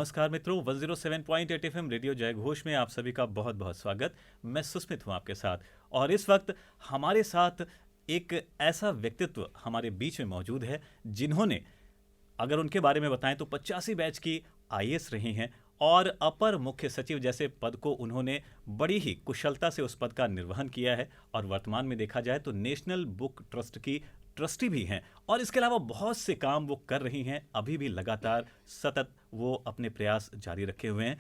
नमस्कार मित्रों, 107.8 FM radio जय घोष में आप सभी का बहुत बहुत स्वागत। मैं सुस्मित हूं आपके साथ और इस वक्त हमारे साथ एक ऐसा व्यक्तित्व हमारे बीच में मौजूद है जिन्होंने, अगर उनके बारे में बताएं तो 85 बैच की आईएएस रही हैं और अपर मुख्य सचिव जैसे पद को उन्होंने बड़ी ही कुशलता से उस पद का निर्वहन किया है और वर्तमान में देखा जाए तो नेशनल बुक ट्रस्ट की ट्रस्टी भी हैं और इसके अलावा बहुत से काम वो कर रही हैं। अभी भी लगातार सतत वो अपने प्रयास जारी रखे हुए हैं।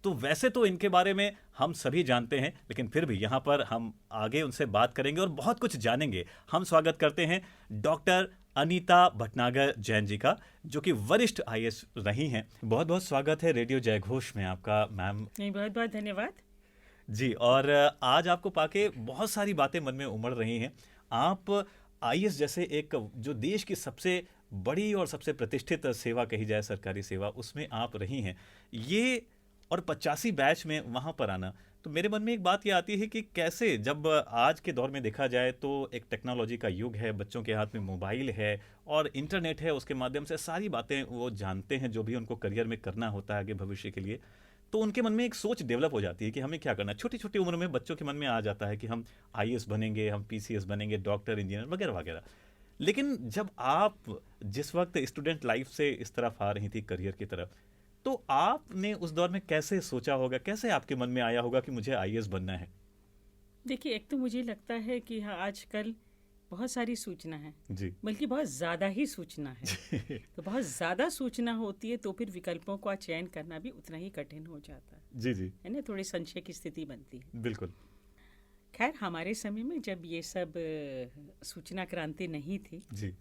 तो वैसे तो इनके बारे में हम सभी जानते हैं, लेकिन फिर भी यहाँ पर हम आगे उनसे बात करेंगे और बहुत कुछ जानेंगे। हम स्वागत करते हैं डॉक्टर अनीता भटनागर जैन जी का, जो कि वरिष्ठ आईएएस रही हैं। बहुत बहुत स्वागत है रेडियो जय घोष में आपका मैम। बहुत बहुत धन्यवाद जी। और आज आपको पाके बहुत सारी बातें मन में उमड़ रही हैं। आप आईएएस जैसे एक जो देश की सबसे बड़ी और सबसे प्रतिष्ठित सेवा कही जाए, सरकारी सेवा, उसमें आप रही हैं। ये और 85 बैच में वहाँ पर आना, तो मेरे मन में एक बात ये आती है कि कैसे, जब आज के दौर में देखा जाए तो एक टेक्नोलॉजी का युग है, बच्चों के हाथ में मोबाइल है और इंटरनेट है, उसके माध्यम से सारी बातें वो जानते हैं जो भी उनको करियर में करना होता है आगे भविष्य के लिए। तो उनके मन में एक सोच डेवलप हो जाती है कि हमें क्या करना है। छोटी छोटी उम्र में बच्चों के मन में आ जाता है कि हम आईएएस बनेंगे, हम पीसीएस बनेंगे, डॉक्टर, इंजीनियर वगैरह वगैरह। लेकिन जब आप जिस वक्त स्टूडेंट लाइफ से इस तरफ आ रही थी करियर की तरफ, तो आपने उस दौर में कैसे सोचा होगा, कैसे आपके मन में आया होगा कि मुझे आईएएस बनना है? देखिए, एक तो मुझे लगता है कि हाँ, आजकल बहुत सारी सूचना है जी। बल्कि बहुत ज़्यादा ही सूचना है तो बहुत ज़्यादा सूचना होती है तो फिर विकल्पों का चयन करना भी उतना ही कठिन हो जाता है। जी जी, है ना, थोड़ी संशय की स्थिति बनती है। बिल्कुल। खैर, हमारे समय में जब ये सब सूचना क्रांति नहीं थी जी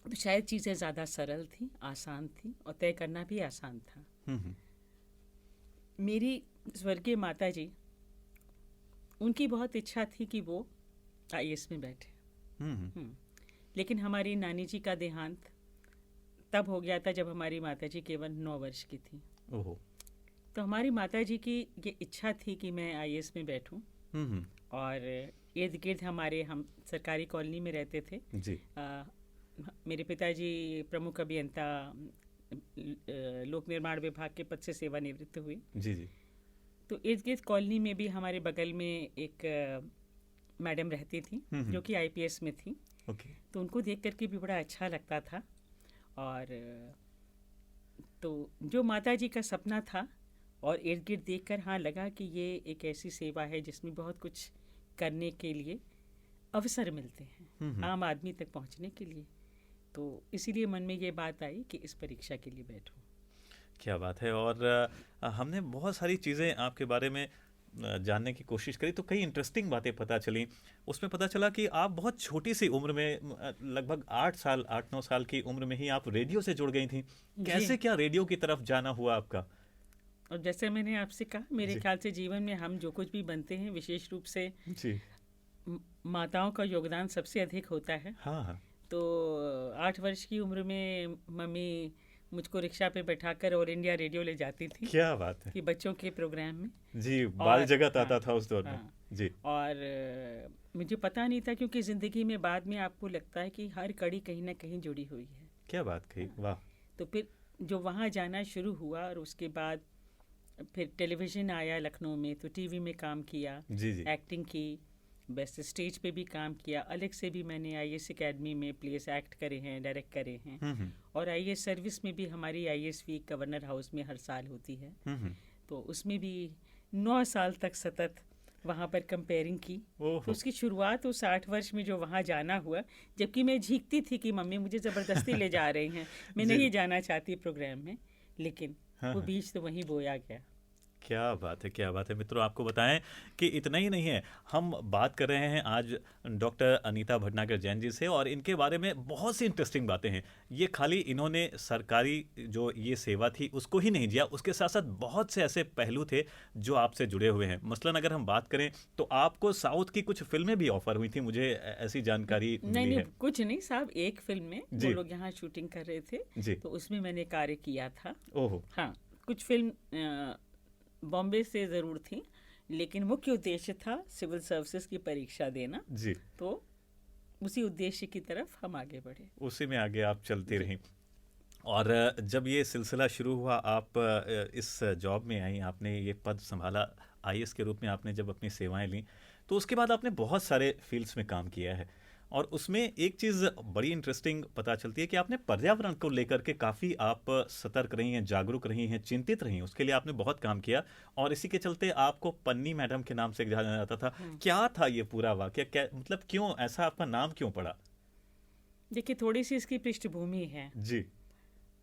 तो शायद चीज़ें ज़्यादा सरल थी, आसान थी और तय करना भी आसान था। हम्म। मेरी स्वर्गीय माता जी, उनकी बहुत इच्छा थी कि वो आईएएस में बैठे। हम्म। लेकिन हमारी नानी जी का देहांत तब हो गया था जब हमारी माता जी केवल 9 वर्ष की थी। ओहो। तो हमारी माता जी की ये इच्छा थी कि मैं आईएएस में बैठूं। हम्म। और इर्द गिर्द हम सरकारी कॉलोनी में रहते थे। जी। मेरे पिताजी प्रमुख अभियंता लोक निर्माण विभाग के पद से सेवानिवृत्त हुए। जी जी। तो इर्द गिर्द कॉलोनी में भी हमारे बगल में एक मैडम रहती थी जो कि आईपीएस में थी। ओके। तो उनको देख करके भी बड़ा अच्छा लगता था। और तो जो माता जी का सपना था और इर्द गिर्द देख कर हाँ लगा कि ये एक ऐसी सेवा है जिसमें बहुत कुछ करने के लिए अवसर मिलते हैं आम आदमी तक पहुंचने के लिए। तो इसीलिए मन में ये बात आई कि इस परीक्षा के लिए बैठूं। क्या बात है। और हमने बहुत सारी चीज़ें आपके बारे में जानने की कोशिश करी तो कई इंटरेस्टिंग बातें पता चली। उसमें पता चला कि आप बहुत छोटी सी उम्र में, लगभग 8-9 साल की उम्र में ही आप रेडियो से जुड़ गई थी। कैसे, क्या रेडियो की तरफ जाना हुआ आपका? और जैसे मैंने आपसे कहा, मेरे ख्याल से जीवन में हम जो कुछ भी बनते हैं विशेष रूप से जी। माताओं का योगदान सबसे अधिक होता है। हाँ हाँ। तो 8 वर्ष की उम्र में मम्मी मुझको रिक्शा पे बैठाकर ऑल इंडिया रेडियो ले जाती थी। क्या बात है। कि बच्चों के प्रोग्राम में। जी, बाल जगत आता था उस दौर में। हाँ, जी। और मुझे पता नहीं था, क्योंकि ज़िंदगी में बाद में आपको लगता है कि हर कड़ी कहीं ना कहीं जुड़ी हुई है। क्या बात कही। वाह। तो फिर जो वहाँ जाना शुरू हुआ और उसके बाद फिर टेलीविज़न आया लखनऊ में, तो टीवी में काम किया। जी जी। एक्टिंग की, बेस्ट स्टेज पे भी काम किया। अलग से भी मैंने आईएएस एकेडमी में प्लेस एक्ट करे हैं, डायरेक्ट करे हैं। और आईएएस सर्विस में भी हमारी आईएएस वीक गवर्नर हाउस में हर साल होती है। तो उसमें भी 9 साल तक सतत वहाँ पर कंपेयरिंग की। तो उसकी शुरुआत उस 8 वर्ष में जो वहाँ जाना हुआ, जबकि मैं झीकती थी कि मम्मी मुझे ज़बरदस्ती ले जा रही हैं, मैं नहीं जाना चाहती प्रोग्राम में, लेकिन वो बीज तो वहीं बोया गया। क्या बात है, क्या बात है। मित्रों, आपको बताएं कि इतना ही नहीं है, हम बात कर रहे हैं आज डॉक्टर अनीता भटनागर जैन जी से और इनके बारे में बहुत सी इंटरेस्टिंग बातें हैं। ये खाली इन्होंने सरकारी जो ये सेवा थी उसको ही नहीं दिया, उसके साथ साथ बहुत से ऐसे पहलू थे जो आपसे जुड़े हुए हैं। मसलन अगर हम बात करें तो आपको साउथ की कुछ फिल्में भी ऑफर हुई थी, मुझे ऐसी जानकारी मिली है। कुछ नहीं साहब, एक फिल्म में वो लोग यहाँ शूटिंग कर रहे थे तो उसमें मैंने कार्य किया था। ओहो। हाँ, कुछ फिल्म बॉम्बे से ज़रूर थी, लेकिन मुख्य उद्देश्य था सिविल सर्विसेज की परीक्षा देना। जी। तो उसी उद्देश्य की तरफ हम आगे बढ़े, उसी में आगे आप चलती रहीं। और जब ये सिलसिला शुरू हुआ, आप इस जॉब में आई, आपने ये पद संभाला, आईएएस के रूप में आपने जब अपनी सेवाएं ली, तो उसके बाद आपने बहुत सारे फील्ड्स में काम किया है। और उसमें एक चीज़ बड़ी इंटरेस्टिंग पता चलती है कि आपने पर्यावरण को लेकर के काफ़ी आप सतर्क रही हैं, जागरूक रही हैं, चिंतित रही हैं, उसके लिए आपने बहुत काम किया। और इसी के चलते आपको पन्नी मैडम के नाम से जाना जाता था। क्या था ये पूरा वाकया, क्या मतलब क्यों ऐसा आपका नाम क्यों पड़ा? देखिए, थोड़ी सी इसकी पृष्ठभूमि है। जी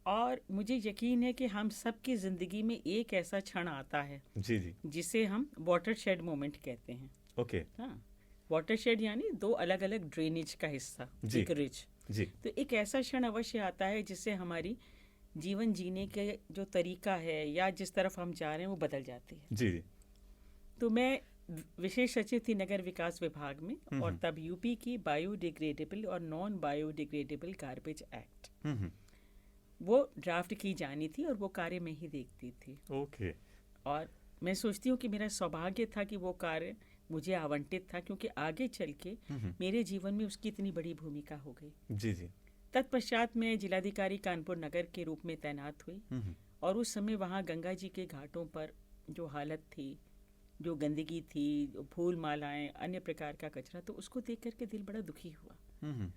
और मुझे यकीन है कि हम सबकी ज़िंदगी में एक ऐसा क्षण आता है जी जी। जिसे हम वाटरशेड मोमेंट कहते हैं। ओके। हाँ, वाटरशेड यानी दो अलग अलग ड्रेनेज का हिस्सा, जी। एक रिच। जी तो एक ऐसा क्षण अवश्य आता है जिससे हमारी जीवन जीने के जो तरीका है या जिस तरफ हम जा रहे हैं वो बदल जाती है। जी जी। तो मैं विशेष सचिव थी नगर विकास विभाग में, और तब यूपी की बायोडिग्रेडेबल और नॉन बायोडिग्रेडेबल गार्बेज एक्ट वो ड्राफ्ट की जानी थी, और वो कार्य में ही देखती थी। ओके। और मैं सोचती हूँ कि मेरा सौभाग्य था कि वो कार्य मुझे आवंटित था, क्योंकि आगे चल के मेरे जीवन में उसकी इतनी बड़ी भूमिका हो गई। जी जी। तत्पश्चात मैं जिलाधिकारी कानपुर नगर के रूप में तैनात हुई, और उस समय वहाँ गंगा जी के घाटों पर जो हालत थी, जो गंदगी थी, फूल मालाएं, अन्य प्रकार का कचरा, तो उसको देख करके दिल बड़ा दुखी हुआ।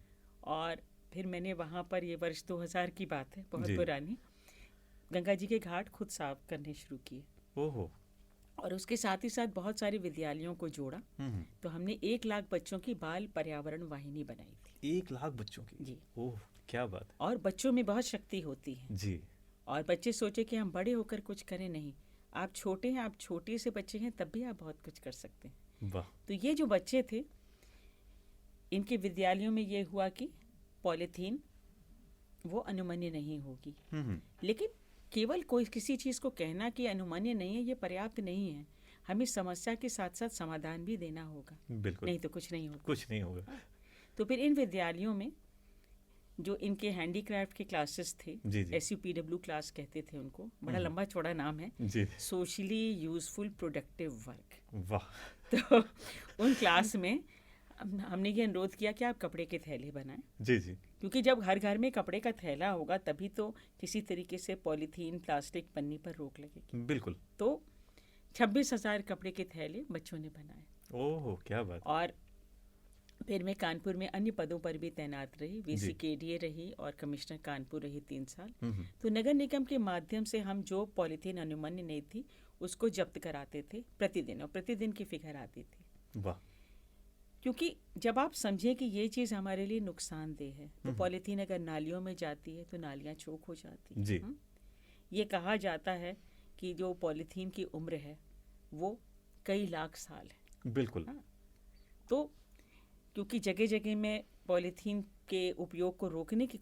और फिर मैंने वहाँ पर, ये वर्ष 2000 की बात है, बहुत पुरानी, गंगा जी के घाट खुद साफ करने शुरू किए। ओहो। और उसके साथ ही साथ बहुत सारे विद्यालयों को जोड़ा। तो हमने 1 लाख बच्चों की बाल पर्यावरण वाहिनी बनाई थी। 1 लाख बच्चों की? जी। ओह, क्या बात है। और बच्चों में बहुत शक्ति होती है जी। और बच्चे सोचे कि हम बड़े होकर कुछ करें, नहीं, आप छोटे हैं, आप छोटे से बच्चे हैं, तब भी आप बहुत कुछ कर सकते हैं। वाह। तो ये जो बच्चे थे, इनके विद्यालयों में ये हुआ कि पॉलीथीन वो अनुमन्य नहीं होगी। लेकिन केवल कोई किसी चीज़ को कहना कि अनुमन्य नहीं है, ये पर्याप्त नहीं है। हमें समस्या के साथ साथ समाधान भी देना होगा। बिल्कुल। नहीं तो कुछ नहीं होगा। कुछ नहीं होगा। तो फिर इन विद्यालयों में जो इनके हैंडीक्राफ्ट के क्लासेस थे, SUPW क्लास कहते थे उनको, बड़ा लंबा चौड़ा नाम है, सोशली यूजफुल प्रोडक्टिव वर्क। वाह। तो उन क्लास में हमने ये अनुरोध किया कि आप कपड़े के थैले बनाएं। जी जी। क्योंकि जब हर घर में कपड़े का थैला होगा तभी तो किसी तरीके से पॉलीथीन, प्लास्टिक, पन्नी पर रोक लगेगी। बिल्कुल। तो 26,000 कपड़े के थैले बच्चों ने बनाए। ओह, क्या बात। और फिर मैं कानपुर में अन्य पदों पर भी तैनात रही, VC KDA रही और कमिश्नर कानपुर रही 3 साल। तो नगर निगम के माध्यम से हम जो पॉलीथीन अनुमन्य नहीं थी उसको जब्त कराते थे प्रतिदिन, और प्रतिदिन की फिगर आती थी। वाह। क्योंकि जब आप समझें कि ये चीज़ हमारे लिए नुकसानदेह है, तो पॉलीथीन अगर नालियों में जाती है तो नालियाँ चौक हो जाती जी। हैं। ये कहा जाता है कि जो पॉलीथीन की उम्र है वो कई लाख साल है। बिल्कुल। तो क्योंकि जगह जगह में पॉलीथीन के उपयोग को रोकने की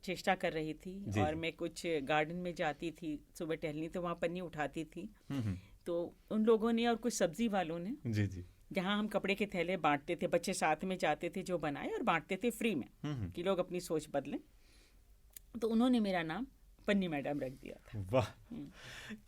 चेष्टा कर रही थी, और मैं कुछ गार्डन में जाती थी सुबह टहलनी, तो वहाँ पन्नी उठाती थी। तो उन लोगों ने और कुछ सब्जी वालों ने, जी जी, जहाँ हम कपड़े के थैले बांटते थे, बच्चे साथ में जाते थे जो बनाए और बांटते थे फ्री में कि लोग अपनी सोच बदलें, तो उन्होंने मेरा नाम पन्नी मैडम रख दिया था। वाह,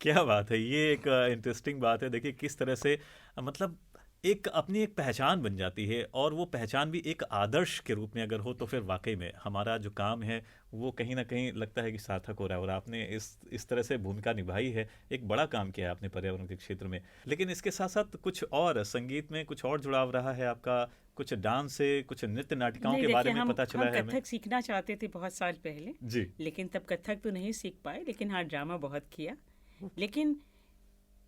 क्या बात है। ये एक इंटरेस्टिंग बात है। देखिए किस तरह से मतलब एक अपनी एक पहचान बन जाती है, और वो पहचान भी एक आदर्श के रूप में अगर हो तो फिर वाकई में हमारा जो काम है वो कहीं ना कहीं लगता है कि सार्थक हो रहा है। और आपने इस तरह से भूमिका निभाई है, एक बड़ा काम किया है आपने पर्यावरण के क्षेत्र में। लेकिन इसके साथ साथ कुछ और संगीत में कुछ और जुड़ाव रहा है आपका, कुछ डांस से, कुछ नृत्य नाटिकाओं के बारे में पता चला है हम कथक सीखना चाहते थे बहुत साल पहले जी, लेकिन तब कथक तो नहीं सीख पाए, लेकिन हाँ ड्रामा बहुत किया। लेकिन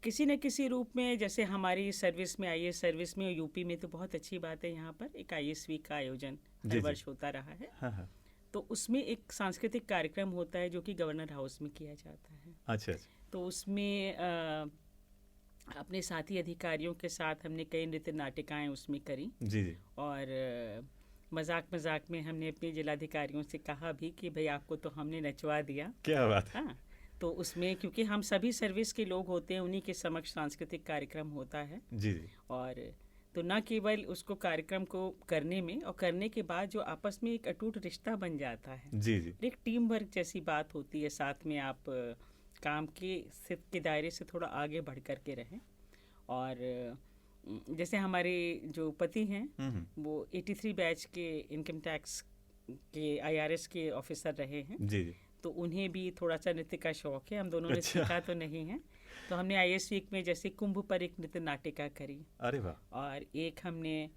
किसी न किसी रूप में, जैसे हमारी सर्विस में, IAS सर्विस में, यूपी में तो बहुत अच्छी बात है, यहाँ पर एक IAS वीक का आयोजन हर वर्ष होता रहा है। हाँ। तो उसमें एक सांस्कृतिक कार्यक्रम होता है जो कि गवर्नर हाउस में किया जाता है। अच्छा। तो उसमें अपने साथी अधिकारियों के साथ हमने कई नृत्य नाटिकाएं उसमें करी। जी जी। और मजाक में हमने अपने जिलाधिकारियों से कहा भी कि भाई आपको तो हमने नचवा दिया। क्या बात है। हाँ, तो उसमें क्योंकि हम सभी सर्विस के लोग होते हैं, उन्हीं के समक्ष सांस्कृतिक कार्यक्रम होता है। जी जी। और तो न केवल उसको कार्यक्रम को करने में, और करने के बाद जो आपस में एक अटूट रिश्ता बन जाता है, जी जी, एक टीम वर्क जैसी बात होती है, साथ में आप काम के दायरे से थोड़ा आगे बढ़ कर के रहें। और जैसे हमारे जो पति हैं वो 83 बैच के इनकम टैक्स के IRS के ऑफिसर रहे हैं। जी जी। तो उन्हें भी थोड़ा सा नृत्य का शौक है। हम दोनों ने अच्छा। सीखा तो नहीं है। तो हमने आईएएस वीक में जैसे कुंभ पर एक नृत्य नाटिका करी, अरे वाह। और एक हमने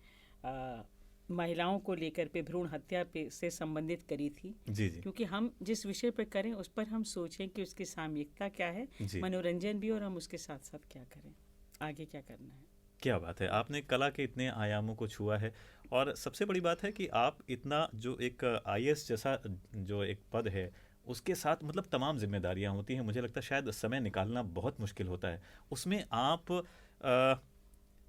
महिलाओं को लेकर पे भ्रूण हत्या पे से संबंधित करी थी। जी जी क्योंकि हम जिस विषय पर करें उस पर हम सोचें कि उसकी सामयिकता क्या है, जी। मनोरंजन भी, और हम उसके साथ साथ क्या करें, आगे क्या करना है। क्या बात है, आपने कला के इतने आयामों को छुआ है। और सबसे बड़ी बात है कि आप इतना जो एक आईएएस जैसा जो एक पद है उसके साथ मतलब तमाम जिम्मेदारियां होती हैं, मुझे लगता है शायद समय निकालना बहुत मुश्किल होता है उसमें। आप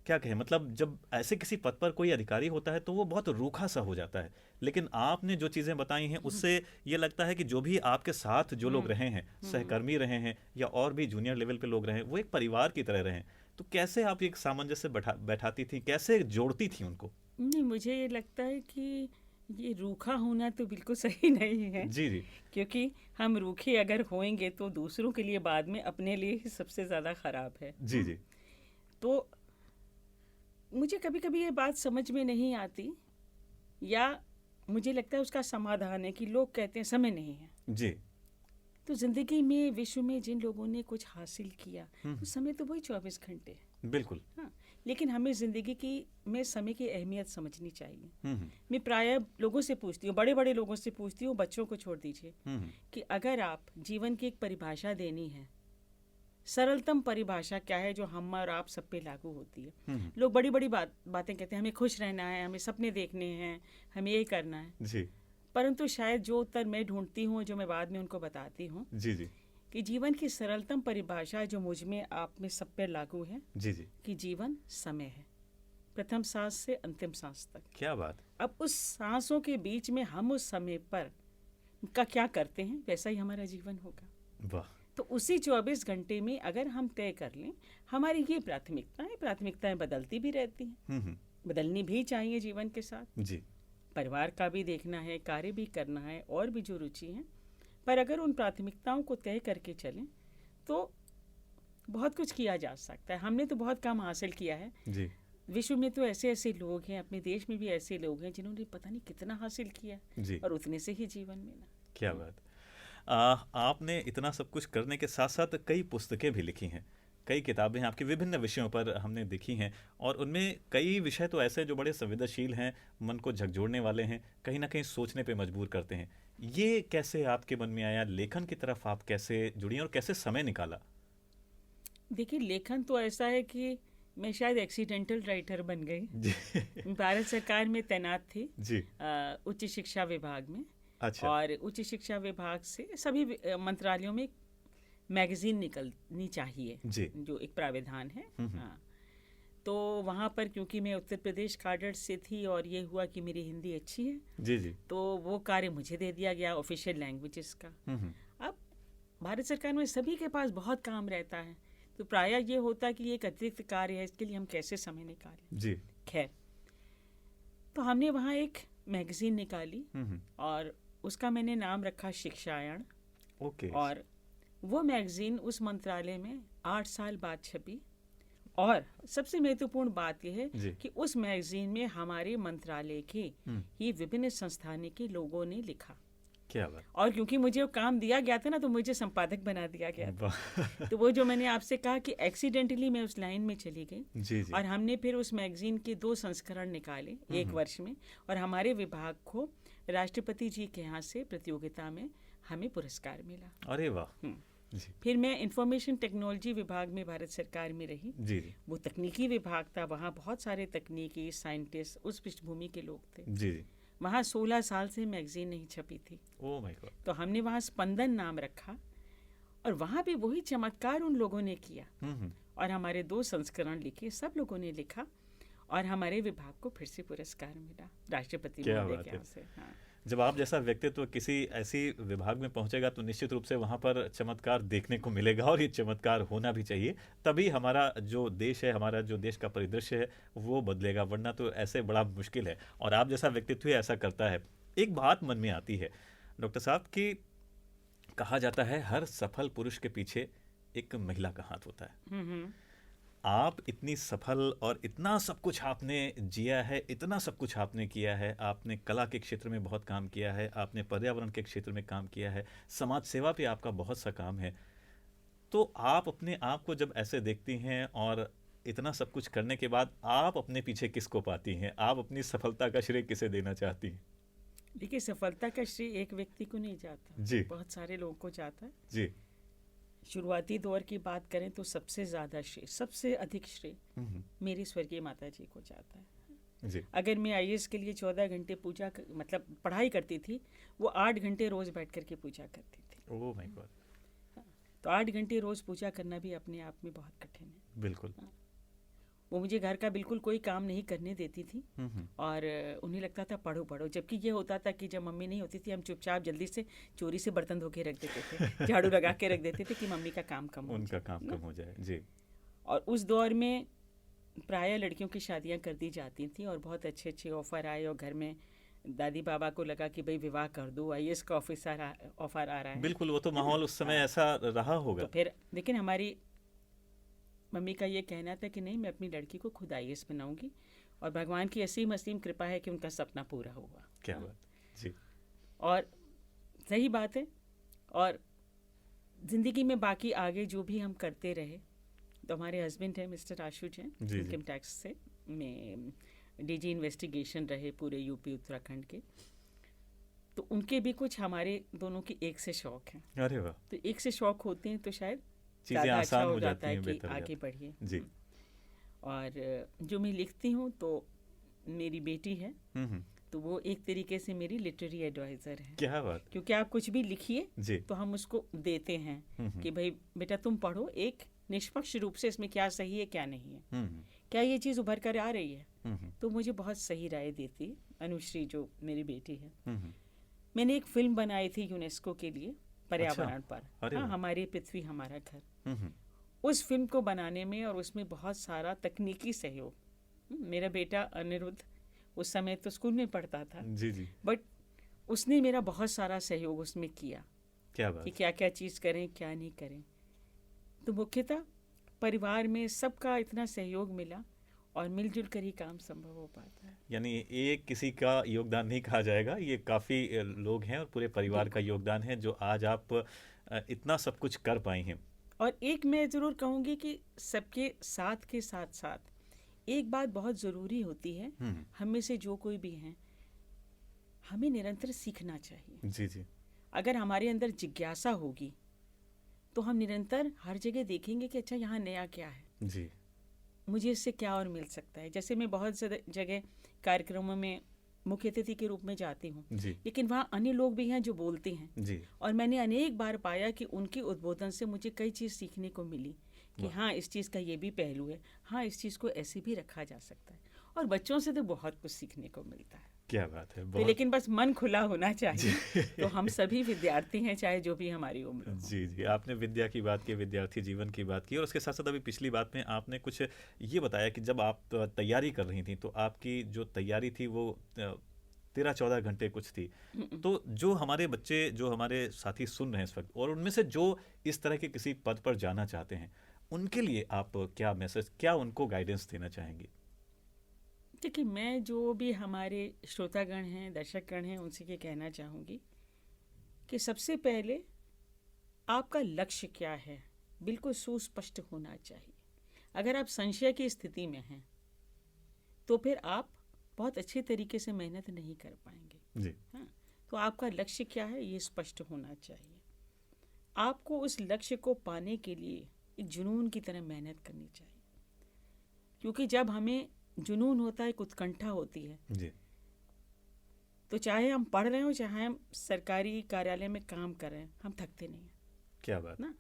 क्या कहें, मतलब जब ऐसे किसी पद पर कोई अधिकारी होता है तो वो बहुत रूखा सा हो जाता है, लेकिन आपने जो चीज़ें बताई हैं उससे ये लगता है कि जो भी आपके साथ जो लोग रहे हैं, सहकर्मी रहे हैं या और भी जूनियर लेवल पे लोग रहे हैं, वो एक परिवार की तरह रहे। तो कैसे आप एक सामंजस्य बैठाती थी, कैसे जोड़ती थी उनको? नहीं, मुझे ये लगता है कि ये रूखा होना तो बिल्कुल सही नहीं है। जी जी क्योंकि हम रूखे अगर होएंगे तो दूसरों के लिए बाद में अपने लिए ही सबसे ज़्यादा खराब है। जी जी तो मुझे कभी कभी ये बात समझ में नहीं आती, या मुझे लगता है उसका समाधान है कि लोग कहते हैं समय नहीं है। जी तो जिंदगी में, विश्व में जिन लोगों ने कुछ हासिल किया, तो समय तो वही 24 घंटे है। बिल्कुल। हाँ, लेकिन हमें जिंदगी की में समय की अहमियत समझनी चाहिए। हम्म मैं प्रायः लोगों से पूछती हूँ, बड़े बड़े लोगों से पूछती हूँ, बच्चों को छोड़ दीजिए, हम्म कि अगर आप जीवन की एक परिभाषा देनी है, सरलतम परिभाषा क्या है जो हम और आप सब पे लागू होती है। लोग बड़ी बड़ी बातें कहते हैं, हमें खुश रहना है, हमें सपने देखने हैं, हमें ये करना है। जी परंतु शायद जो उत्तर मैं ढूंढती हूँ, जो मैं बाद में उनको बताती हूँ, जी जी कि जीवन की सरलतम परिभाषा जो मुझ में, आप में, सब पे लागू है, जी जी कि जीवन समय है, प्रथम सांस से अंतिम सांस तक। क्या बात। अब उस सांसों के बीच में हम उस समय पर का क्या करते हैं, वैसा ही हमारा जीवन होगा। वाह। तो उसी 24 घंटे में अगर हम तय कर लें, हमारी ये प्राथमिकताएं बदलती भी रहती हैं, बदलनी भी चाहिए जीवन के साथ। जी परिवार का भी देखना है, कार्य भी करना है, और भी जो रुचि है, पर अगर उन प्राथमिकताओं को तय करके चलें तो बहुत कुछ किया जा सकता है। हमने तो बहुत काम हासिल किया है। जी विश्व में तो ऐसे ऐसे लोग हैं, अपने देश में भी ऐसे लोग हैं जिन्होंने पता नहीं कितना हासिल किया, जी और उतने से ही जीवन में ना। क्या बात। आपने इतना सब कुछ करने के साथ साथ कई पुस्तकें भी लिखी हैं, कई किताबें आपकी विभिन्न विषयों पर हमने देखी हैं, और उनमें कई विषय तो ऐसे जो बड़े संवेदनशील हैं, मन को झकझोरने वाले हैं, कहीं ना कहीं सोचने पे मजबूर करते हैं। ये कैसे आपके मन में आया, लेखन की तरफ आप कैसे जुड़ी और कैसे समय निकाला? देखिए, लेखन तो ऐसा है कि मैं शायद एक्सीडेंटल राइटर बन गई। जी भारत सरकार में तैनात थी, जी उच्च शिक्षा विभाग में। अच्छा। और उच्च शिक्षा विभाग से सभी मंत्रालयों में मैगजीन निकलनी चाहिए, जी जो एक प्राविधान है। हाँ, तो वहाँ पर क्योंकि मैं उत्तर प्रदेश काडर से थी, और ये हुआ कि मेरी हिंदी अच्छी है, जी जी तो वो कार्य मुझे दे दिया गया, ऑफिशियल लैंग्वेजेस का। अब भारत सरकार में सभी के पास बहुत काम रहता है, तो प्रायः ये होता कि ये एक अतिरिक्त कार्य है, इसके लिए हम कैसे समय निकालें। जी खैर, तो हमने वहाँ एक मैगजीन निकाली, और उसका मैंने नाम रखा शिक्षायण। ओके। और वो मैगजीन उस मंत्रालय में 8 साल बाद छपी। और सबसे महत्वपूर्ण बात यह है कि उस मैगजीन में हमारे मंत्रालय के ही विभिन्न संस्थानों के लोगों ने लिखा। क्या बात। और क्योंकि मुझे वो काम दिया गया था ना, तो मुझे संपादक बना दिया गया था। तो वो जो मैंने आपसे कहा कि एक्सीडेंटली मैं उस लाइन में चली गई। जी जी और हमने फिर उस मैगजीन के 2 संस्करण निकाले एक वर्ष में, और हमारे विभाग को राष्ट्रपति जी के यहाँ से प्रतियोगिता में हमें पुरस्कार मिला। अरे वाह। जी फिर मैं इंफॉर्मेशन टेक्नोलॉजी विभाग में भारत सरकार में रही। जी जी वो तकनीकी विभाग था, वहाँ बहुत सारे तकनीकी साइंटिस्ट, उस पृष्ठभूमि के लोग थे। जी जी वहाँ 16 साल से मैगजीन नहीं छपी थी। Oh my God. तो हमने वहाँ स्पंदन नाम रखा, और वहाँ भी वही चमत्कार उन लोगों ने किया, और हमारे 2 संस्करण लिखे, सब लोगों ने लिखा, और हमारे विभाग को फिर से पुरस्कार मिला राष्ट्रपति महोदय के यहाँ से। हाँ। जब आप जैसा व्यक्तित्व किसी ऐसी विभाग में पहुंचेगा तो निश्चित रूप से वहां पर चमत्कार देखने को मिलेगा, और ये चमत्कार होना भी चाहिए, तभी हमारा जो देश है, हमारा जो देश का परिदृश्य है वो बदलेगा, वरना तो ऐसे बड़ा मुश्किल है। और आप जैसा व्यक्तित्व ही ऐसा करता है। एक बात मन में आती है डॉक्टर साहब कि कहा जाता है हर सफल पुरुष के पीछे एक महिला का हाथ होता है। आप इतनी सफल और इतना सब कुछ आपने जिया है, इतना सब कुछ आपने किया है, आपने कला के क्षेत्र में बहुत काम किया है, आपने पर्यावरण के क्षेत्र में काम किया है, समाज सेवा पे आपका बहुत सा काम है। तो आप अपने आप को जब ऐसे देखती हैं और इतना सब कुछ करने के बाद आप अपने पीछे किसको पाती हैं? आप अपनी सफलता का श्रेय किसे देना चाहती हैं? देखिए, सफलता का श्रेय एक व्यक्ति को नहीं जाता, जी बहुत सारे लोगों को जाता है। जी। शुरुआती दौर की बात करें तो सबसे ज़्यादा श्रेय, सबसे अधिक श्रेय मेरी स्वर्गीय माता जी को जाता है। जी अगर मैं आईएएस के लिए 14 घंटे मतलब पढ़ाई करती थी, वो 8 घंटे रोज़ बैठ करके पूजा करती थी। Oh my God. तो 8 घंटे रोज़ पूजा करना भी अपने आप में बहुत कठिन है। बिल्कुल। वो मुझे घर का बिल्कुल कोई काम नहीं करने देती थी और उन्हें लगता था पढ़ो पढ़ो, जबकि ये होता था कि जब मम्मी नहीं होती थी हम चुपचाप जल्दी से चोरी से बर्तन धो के रख देते थे, झाड़ू लगा के रख देते थे कि मम्मी का काम कम हो उनका जाए, काम ना? कम हो जाए। जी और उस दौर में प्रायः लड़कियों की शादियां कर दी जाती थी और बहुत अच्छे अच्छे ऑफ़र आए और घर में दादी बाबा को लगा कि भाई विवाह कर दो, आईएएस का ऑफर आ रहा है। बिल्कुल, वो तो माहौल उस समय ऐसा रहा होगा। तो फिर लेकिन हमारी मम्मी का ये कहना था कि नहीं, मैं अपनी लड़की को खुद आईएएस बनाऊंगी और भगवान की असीम असीम कृपा है कि उनका सपना पूरा हुआ। क्या बात। जी और सही बात है। और ज़िंदगी में बाकी आगे जो भी हम करते रहे, तो हमारे हस्बैंड हैं मिस्टर आशु जैन, जी। इनकम टैक्स से में डीजी इन्वेस्टिगेशन रहे पूरे यूपी उत्तराखंड के। तो उनके भी कुछ हमारे दोनों की एक से शौक हैं। अरे वाह। तो एक से शौक होते हैं तो शायद चीजें ज़्यादा आसान अच्छा हो हो जाता जाती है हैं, कि बेहतर हो आगे जाता बढ़िए। जी। और जो मैं लिखती हूँ तो मेरी बेटी है, तो वो एक तरीके से मेरी लिटरेरी एडवाइज़र है। क्या बात। क्योंकि आप कुछ भी लिखिए जी तो हम उसको देते हैं कि भाई बेटा तुम पढ़ो, एक निष्पक्ष रूप से इसमें क्या सही है क्या नहीं है, क्या ये चीज़ उभर कर आ रही है। तो मुझे बहुत सही राय देती है अनुश्री, जो मेरी बेटी है। मैंने एक फिल्म बनाई थी यूनेस्को के लिए पर्यावरण पर, हाँ, हमारी पृथ्वी हमारा घर। उस फिल्म को बनाने में और उसमें बहुत सारा तकनीकी सहयोग, मेरा बेटा अनिरुद्ध उस समय तो स्कूल में पढ़ता था जी जी, बट उसने मेरा बहुत सारा सहयोग उसमें किया। क्या बात। कि क्या क्या चीज़ करें क्या नहीं करें। तो मुख्यतः परिवार में सबका इतना सहयोग मिला और मिलजुल कर ही काम संभव हो पाता है। यानी एक किसी का योगदान नहीं कहा जाएगा, ये काफ़ी लोग हैं और पूरे परिवार का योगदान है जो आज आप इतना सब कुछ कर पाई हैं। और एक मैं ज़रूर कहूँगी कि सबके साथ के साथ साथ एक बात बहुत ज़रूरी होती है, हम में से जो कोई भी हैं, हमें निरंतर सीखना चाहिए। जी जी। अगर हमारे अंदर जिज्ञासा होगी तो हम निरंतर हर जगह देखेंगे कि अच्छा यहाँ नया क्या है, जी मुझे इससे क्या और मिल सकता है। जैसे मैं बहुत जगह कार्यक्रमों में मुख्य अतिथि के रूप में जाती हूँ, लेकिन वहाँ अन्य लोग भी हैं जो बोलते हैं जी। और मैंने अनेक बार पाया कि उनके उद्बोधन से मुझे कई चीज़ सीखने को मिली कि हाँ इस चीज़ का ये भी पहलू है, हाँ इस चीज़ को ऐसे भी रखा जा सकता है। और बच्चों से तो बहुत कुछ सीखने को मिलता है। क्या बात है। तो लेकिन बस मन खुला होना चाहिए। तो हम सभी विद्यार्थी हैं, चाहे जो भी हमारी उम्र हो। जी जी, आपने विद्या की बात की, विद्यार्थी जीवन की बात की और उसके साथ साथ अभी पिछली बात में आपने कुछ ये बताया कि जब आप तैयारी कर रही थी तो आपकी जो तैयारी थी वो 13-14 घंटे कुछ थी। तो जो हमारे बच्चे, जो हमारे साथी सुन रहे हैं इस वक्त और उनमें से जो इस तरह के किसी पद पर जाना चाहते हैं, उनके लिए आप क्या मैसेज, क्या उनको गाइडेंस देना चाहेंगी? देखिए, मैं जो भी हमारे श्रोतागण हैं, दर्शकगण हैं, उनसे ये कहना चाहूँगी कि सबसे पहले आपका लक्ष्य क्या है बिल्कुल सुस्पष्ट होना चाहिए। अगर आप संशय की स्थिति में हैं तो फिर आप बहुत अच्छे तरीके से मेहनत नहीं कर पाएंगे। जी। हाँ, तो आपका लक्ष्य क्या है ये स्पष्ट होना चाहिए। आपको उस लक्ष्य को पाने के लिए एक जुनून की तरह मेहनत करनी चाहिए, क्योंकि जब हमें जुनून होता है, एक उत्कंठा होती है जी। तो चाहे हम पढ़ रहे हो चाहे हम सरकारी कार्यालय में काम कर रहे हैं, हम थकते नहीं हैं। क्या बात ना,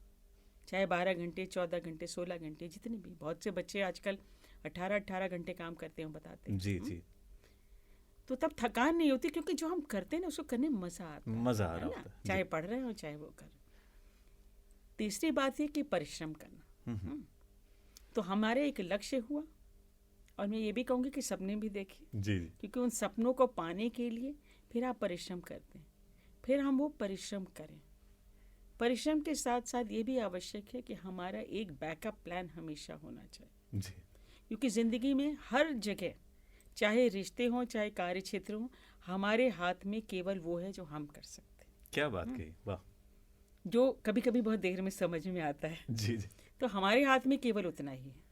चाहे 12 घंटे 14 घंटे 16 घंटे जितने भी, बहुत से बच्चे आजकल 18-18 घंटे काम करते हैं, बताते हैं। जी जी। तो तब थकान नहीं होती, क्योंकि जो हम करते हैं ना उसको करने में मज़ा आता है, मज़ा आ रहा होता है, चाहे पढ़ रहे हो चाहे वो कर। तीसरी बात ये कि परिश्रम करना। तो हमारे एक लक्ष्य हुआ और मैं ये भी कहूँगी कि सपने भी देखे, जी, क्योंकि उन सपनों को पाने के लिए फिर आप परिश्रम करते हैं, फिर हम वो परिश्रम करें। परिश्रम के साथ साथ ये भी आवश्यक है कि हमारा एक बैकअप प्लान हमेशा होना चाहिए। जी। क्योंकि ज़िंदगी में हर जगह, चाहे रिश्ते हों चाहे कार्य क्षेत्र हों, हमारे हाथ में केवल वो है जो हम कर सकते हैं। क्या बात कही, वाह। जो कभी कभी बहुत देर में समझ में आता है। जी जी। तो हमारे हाथ में केवल उतना ही है,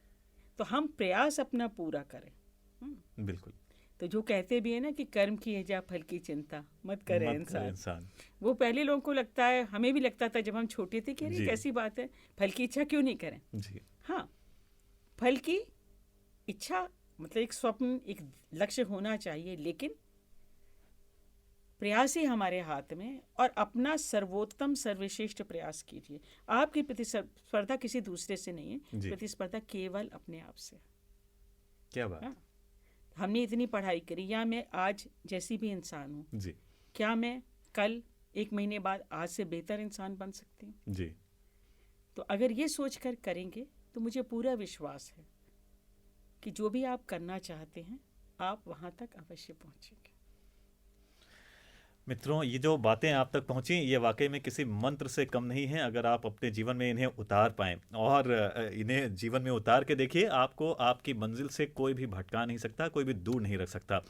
तो हम प्रयास अपना पूरा करें। बिल्कुल। तो जो कहते भी है ना कि कर्म की है जा फल की चिंता मत करे मत करे इंसान। इंसान। वो पहले लोगों को लगता है, हमें भी लगता था जब हम छोटे थे कि अरे जी। कैसी बात है, फल की इच्छा क्यों नहीं करें। जी। हाँ, फल की इच्छा मतलब एक स्वप्न, एक लक्ष्य होना चाहिए, लेकिन प्रयास ही हमारे हाथ में, और अपना सर्वोत्तम सर्वश्रेष्ठ प्रयास कीजिए। आपकी प्रतिस्पर्धा किसी दूसरे से नहीं है, जी। प्रतिस्पर्धा केवल अपने आप से है। क्या बात। हाँ, हमने इतनी पढ़ाई करी, या मैं आज जैसी भी इंसान हूँ, जी क्या मैं कल 1 महीने बाद आज से बेहतर इंसान बन सकती हूँ? जी। तो अगर ये सोच कर करेंगे तो मुझे पूरा विश्वास है कि जो भी आप करना चाहते हैं आप वहाँ तक अवश्य पहुँचेंगे। मित्रों, ये जो बातें आप तक पहुंची ये वाकई में किसी मंत्र से कम नहीं है। अगर आप अपने जीवन में इन्हें उतार पाएं और इन्हें जीवन में उतार के देखिए, आपको आपकी मंजिल से कोई भी भटका नहीं सकता, कोई भी दूर नहीं रख सकता।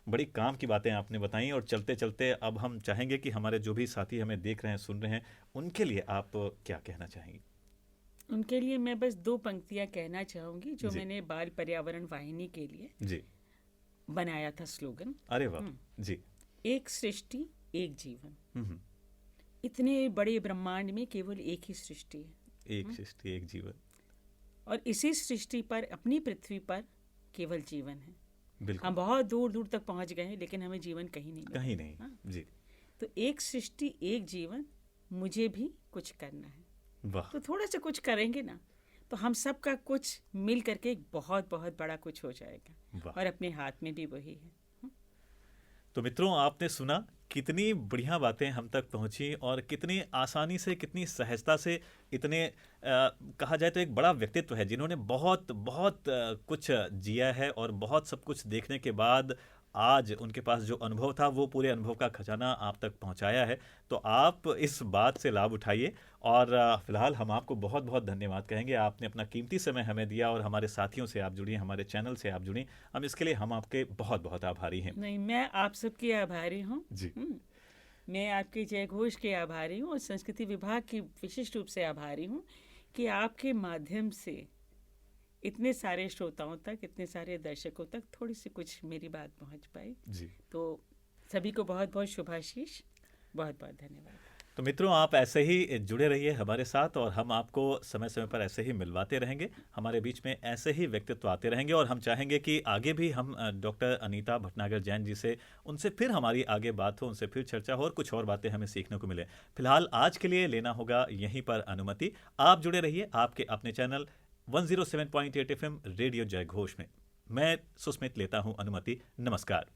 बड़ी काम की बातें आपने बताई। और चलते चलते अब हम चाहेंगे कि हमारे जो भी साथी हमें देख रहे हैं, सुन रहे हैं, उनके लिए आप क्या कहना चाहेंगी? उनके लिए मैं बस 2 पंक्तियाँ कहना चाहूँगी जो जी। मैंने बाल पर्यावरण वाहिनी के लिए जी। बनाया था स्लोगन। अरे वाह। जी। एक सृष्टि एक जीवन। हम्म। इतने बड़े ब्रह्मांड में केवल एक ही सृष्टि है, एक सृष्टि एक जीवन। और इसी सृष्टि पर, अपनी पृथ्वी पर केवल जीवन है। बिल्कुल। हम बहुत दूर दूर तक पहुंच गए हैं लेकिन हमें जीवन कहीं नहीं मिला। कहीं नहीं। हाँ। जी। तो एक सृष्टि एक जीवन, मुझे भी कुछ करना है। वाह। तो थोड़ा सा कुछ करेंगे ना, तो हम सब का कुछ मिल करके एक बहुत बहुत बड़ा कुछ हो जाएगा, वाह। और अपने हाथ में भी वही है। तो मित्रों, आपने सुना कितनी बढ़िया बातें हम तक पहुंची और कितनी आसानी से, कितनी सहजता से, इतने कहा जाए तो एक बड़ा व्यक्तित्व है जिन्होंने बहुत बहुत कुछ जिया है, और बहुत सब कुछ देखने के बाद आज उनके पास जो अनुभव था वो पूरे अनुभव का खजाना आप तक पहुंचाया है। तो आप इस बात से लाभ उठाइए। और फिलहाल हम आपको बहुत बहुत धन्यवाद कहेंगे। आपने अपना कीमती समय हमें दिया और हमारे साथियों से आप जुड़ी, हमारे चैनल से आप जुड़ी। हम इसके लिए हम आपके बहुत बहुत आभारी हैं। नहीं, मैं आप सबकी आभारी हूँ। जी। मैं आपके जय घोष के आभारी हूँ, और संस्कृति विभाग की विशिष्ट रूप से आभारी हूँ कि आपके माध्यम से इतने सारे श्रोताओं तक, इतने सारे दर्शकों तक थोड़ी सी कुछ मेरी बात पहुँच पाई। जी। तो सभी को बहुत बहुत शुभाशीष, बहुत बहुत धन्यवाद। तो मित्रों, आप ऐसे ही जुड़े रहिए हमारे साथ, और हम आपको समय समय पर ऐसे ही मिलवाते रहेंगे। हमारे बीच में ऐसे ही व्यक्तित्व आते रहेंगे, और हम चाहेंगे कि आगे भी हम डॉक्टर अनीता भटनागर जैन जी से, उनसे फिर हमारी आगे बात हो, उनसे फिर चर्चा हो और कुछ और बातें हमें सीखने को मिले। फिलहाल आज के लिए लेना होगा यहीं पर अनुमति। आप जुड़े रहिए आपके अपने चैनल 107.8 FM रेडियो जय घोष में। मैं सुस्मित लेता हूं अनुमति। नमस्कार।